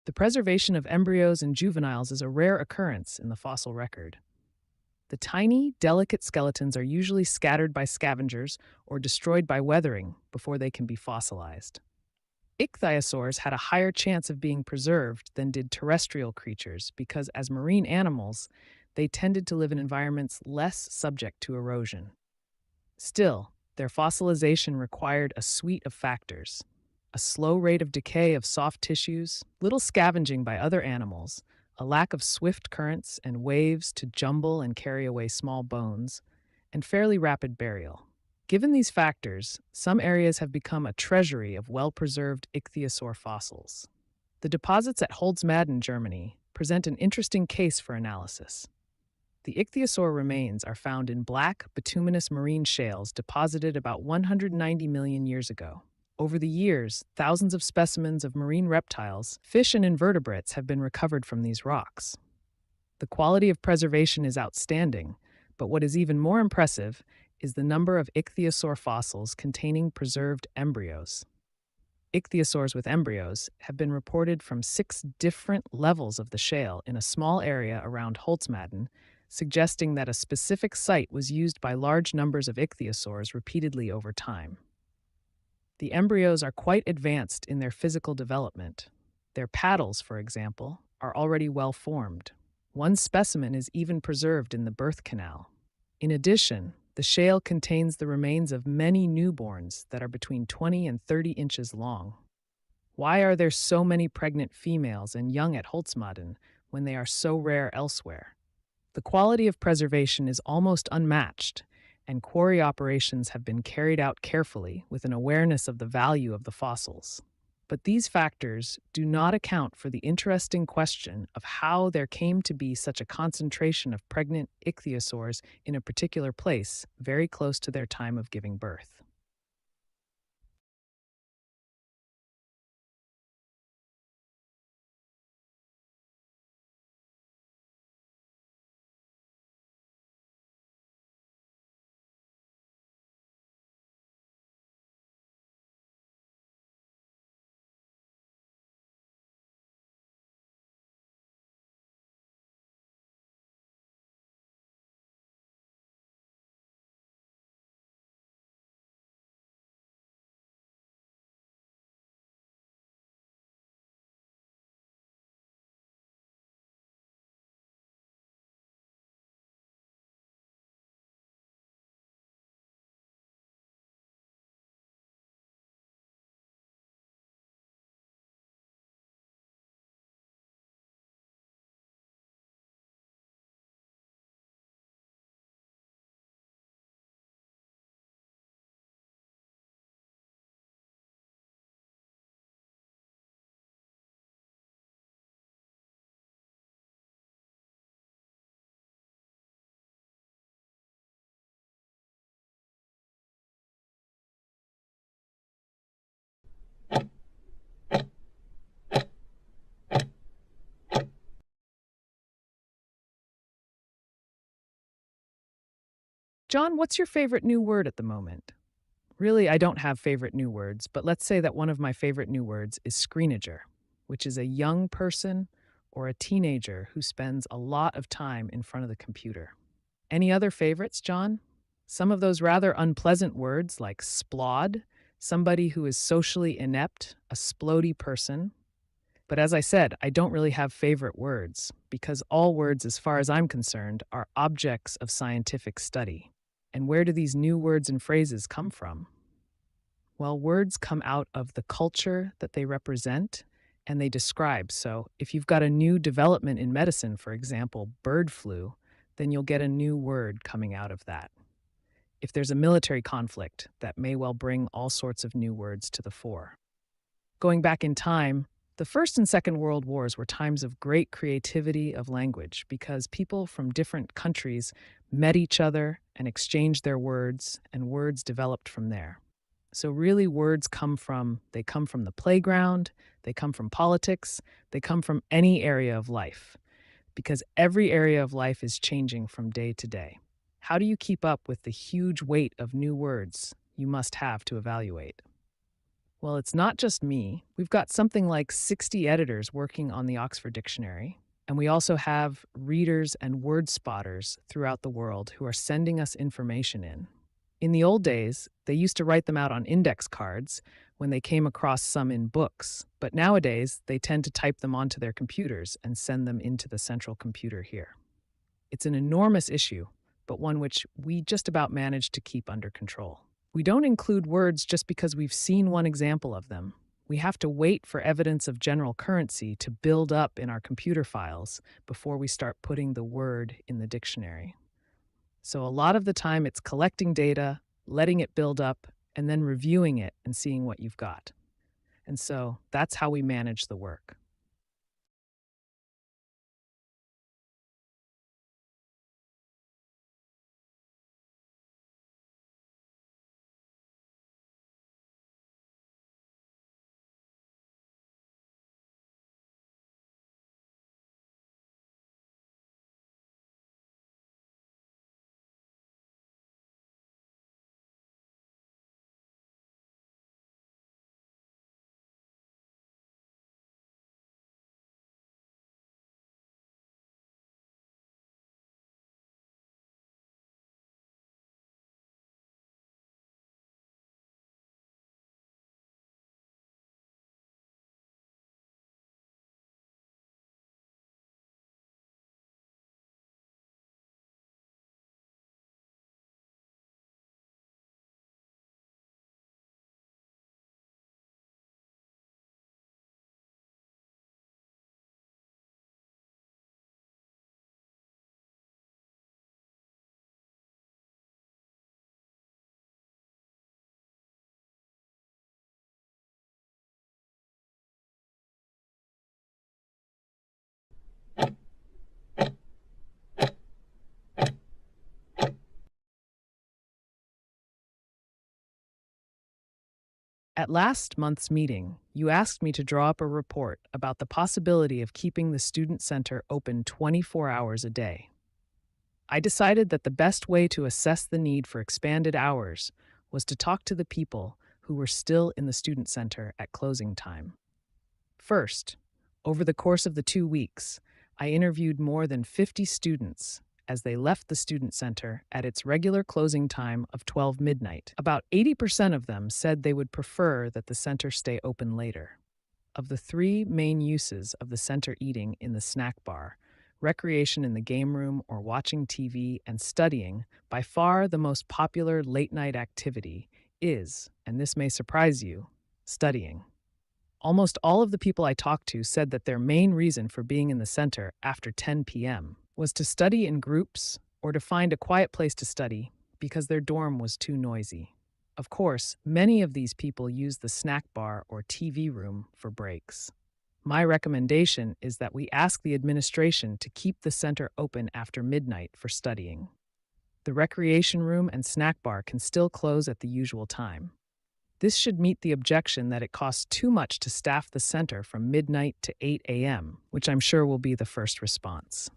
The preservation of embryos and juveniles is a rare occurrence in the fossil record. The tiny, delicate skeletons are usually scattered by scavengers or destroyed by weathering before they can be fossilized. Ichthyosaurs had a higher chance of being preserved than did terrestrial creatures because, as marine animals, they tended to live in environments less subject to erosion. Still, their fossilization required a suite of factors: a slow rate of decay of soft tissues, little scavenging by other animals, a lack of swift currents and waves to jumble and carry away small bones, and fairly rapid burial. Given these factors, some areas have become a treasury of well-preserved ichthyosaur fossils. The deposits at Holzmaden, Germany, present an interesting case for analysis. The ichthyosaur remains are found in black, bituminous marine shales deposited about 190 million years ago. Over the years, thousands of specimens of marine reptiles, fish, and invertebrates have been recovered from these rocks. The quality of preservation is outstanding, but what is even more impressive is the number of ichthyosaur fossils containing preserved embryos. Ichthyosaurs with embryos have been reported from 6 different levels of the shale in a small area around Holzmaden, suggesting that a specific site was used by large numbers of ichthyosaurs repeatedly over time. The embryos are quite advanced in their physical development. Their paddles, for example, are already well formed. One specimen is even preserved in the birth canal. In addition, the shale contains the remains of many newborns that are between 20 and 30 inches long. Why are there so many pregnant females and young at Holzmaden when they are so rare elsewhere? The quality of preservation is almost unmatched, and quarry operations have been carried out carefully with an awareness of the value of the fossils. But these factors do not account for the interesting question of how there came to be such a concentration of pregnant ichthyosaurs in a particular place very close to their time of giving birth. John, what's your favorite new word at the moment? Really, I don't have favorite new words, but let's say that one of my favorite new words is screenager, which is a young person or a teenager who spends a lot of time in front of the computer. Any other favorites, John? Some of those rather unpleasant words like splod, somebody who is socially inept, a splody person. But as I said, I don't really have favorite words because all words, as far as I'm concerned, are objects of scientific study. And where do these new words and phrases come from? Well, words come out of the culture that they represent and they describe. So if you've got a new development in medicine, for example, bird flu, then you'll get a new word coming out of that. If there's a military conflict, that may well bring all sorts of new words to the fore. Going back in time, the First and Second World Wars were times of great creativity of language because people from different countries met each other and exchanged their words, and words developed from there. So really words come from the playground, they come from politics, they come from any area of life because every area of life is changing from day to day. How do you keep up with the huge weight of new words you must have to evaluate? Well, it's not just me. We've got something like 60 editors working on the Oxford Dictionary. And we also have readers and word spotters throughout the world who are sending us information in. In the old days, they used to write them out on index cards when they came across some in books, but nowadays they tend to type them onto their computers and send them into the central computer here. It's an enormous issue, but one which we just about manage to keep under control. We don't include words just because we've seen one example of them. We have to wait for evidence of general currency to build up in our computer files before we start putting the word in the dictionary. So a lot of the time it's collecting data, letting it build up, and then reviewing it and seeing what you've got. And so that's how we manage the work. At last month's meeting, you asked me to draw up a report about the possibility of keeping the Student Center open 24 hours a day. I decided that the best way to assess the need for expanded hours was to talk to the people who were still in the Student Center at closing time. First, over the course of the 2 weeks, I interviewed more than 50 students as they left the Student Center at its regular closing time of 12 midnight. About 80% of them said they would prefer that the center stay open later. Of the three main uses of the center eating in the snack bar, recreation in the game room or watching TV and studying, by far the most popular late-night activity is, and this may surprise you, studying. Almost all of the people I talked to said that their main reason for being in the center after 10 p.m. was to study in groups or to find a quiet place to study because their dorm was too noisy. Of course, many of these people use the snack bar or TV room for breaks. My recommendation is that we ask the administration to keep the center open after midnight for studying. The recreation room and snack bar can still close at the usual time. This should meet the objection that it costs too much to staff the center from midnight to 8 a.m., which I'm sure will be the first response.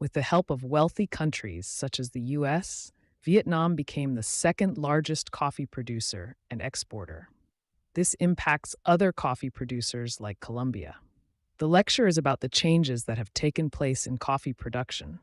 With the help of wealthy countries such as the US, Vietnam became the second largest coffee producer and exporter. This impacts other coffee producers like Colombia. The lecture is about the changes that have taken place in coffee production.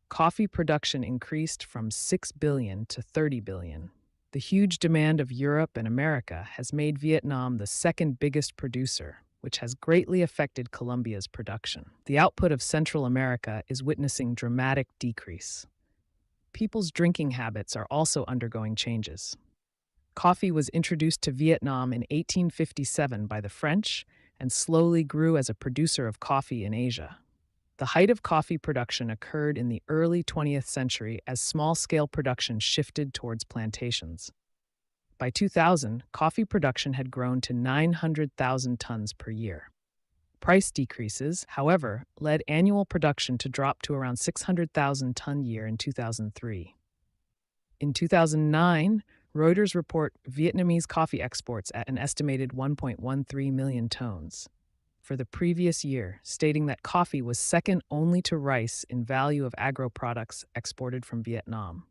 Coffee production increased from 6 billion to 30 billion. The huge demand of Europe and America has made Vietnam the second biggest producer, which has greatly affected Colombia's production. The output of Central America is witnessing dramatic decrease. People's drinking habits are also undergoing changes. Coffee was introduced to Vietnam in 1857 by the French and slowly grew as a producer of coffee in Asia. The height of coffee production occurred in the early 20th century as small-scale production shifted towards plantations. By 2000, coffee production had grown to 900,000 tons per year. Price decreases, however, led annual production to drop to around 600,000 ton year in 2003. In 2009, Reuters report Vietnamese coffee exports at an estimated 1.13 million tons for the previous year, stating that coffee was second only to rice in value of agro-products exported from Vietnam.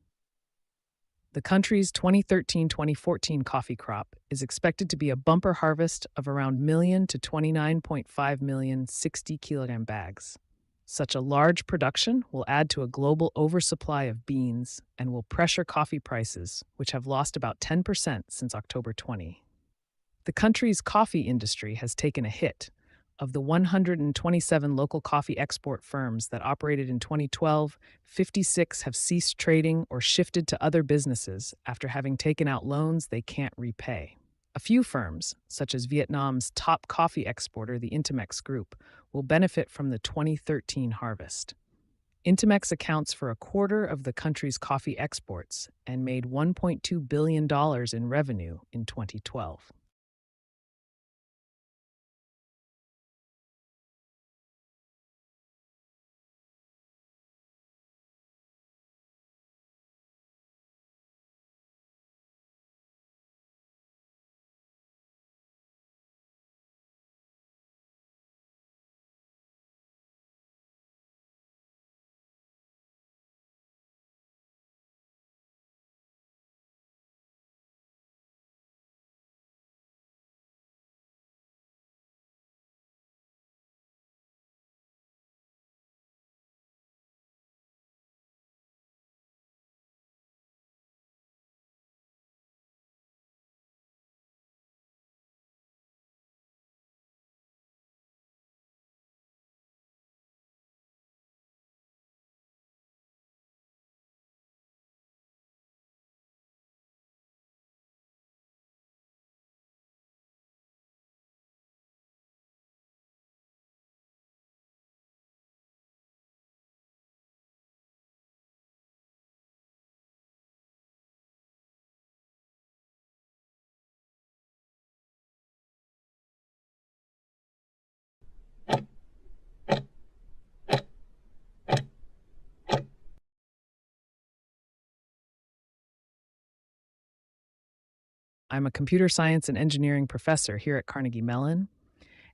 The country's 2013-2014 coffee crop is expected to be a bumper harvest of around million to 29.5 million 60-kilogram bags. Such a large production will add to a global oversupply of beans and will pressure coffee prices, which have lost about 10% since October 20. The country's coffee industry has taken a hit. Of the 127 local coffee export firms that operated in 2012, 56 have ceased trading or shifted to other businesses after having taken out loans they can't repay. A few firms, such as Vietnam's top coffee exporter, the Intermex Group, will benefit from the 2013 harvest. Intermex accounts for a quarter of the country's coffee exports and made $1.2 billion in revenue in 2012. I'm a computer science and engineering professor here at Carnegie Mellon,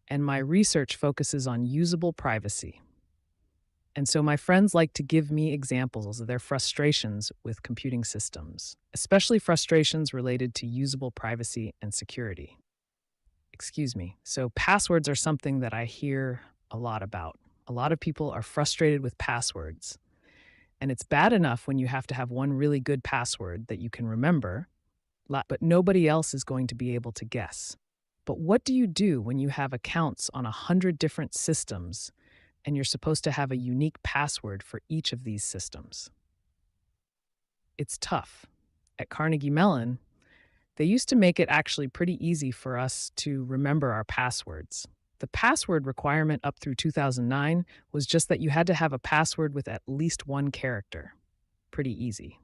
and my research focuses on usable privacy. And so my friends like to give me examples of their frustrations with computing systems, especially frustrations related to usable privacy and security. Excuse me. So passwords are something that I hear a lot about. A lot of people are frustrated with passwords. And it's bad enough when you have to have one really good password that you can remember, but nobody else is going to be able to guess. But what do you do when you have accounts on 100 different systems and you're supposed to have a unique password for each of these systems? It's tough. At Carnegie Mellon, they used to make it actually pretty easy for us to remember our passwords. The password requirement up through 2009 was just that you had to have a password with at least one character. Pretty easy.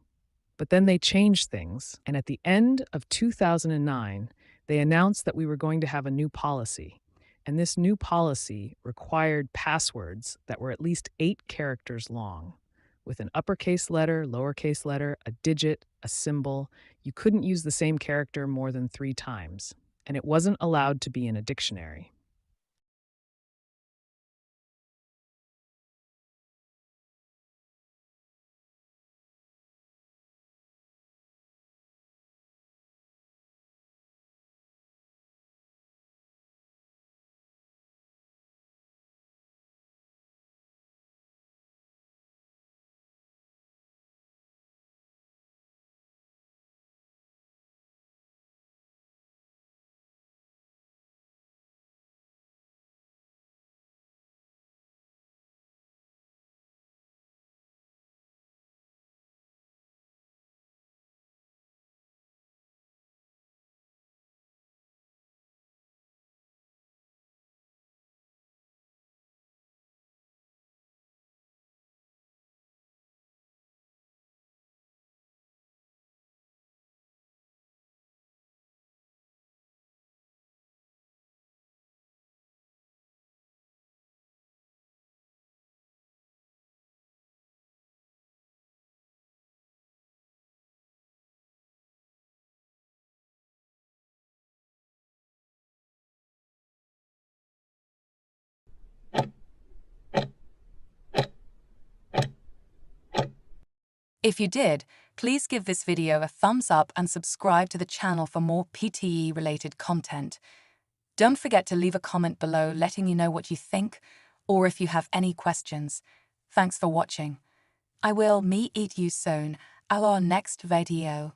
But then they changed things, and at the end of 2009, they announced that we were going to have a new policy. And this new policy required passwords that were at least 8 characters long, with an uppercase letter, lowercase letter, a digit, a symbol. You couldn't use the same character more than 3 times, and it wasn't allowed to be in a dictionary. If you did, please give this video a thumbs up and subscribe to the channel for more PTE-related content. Don't forget to leave a comment below letting me know what you think, or if you have any questions. Thanks for watching. I will meet you soon at our next video.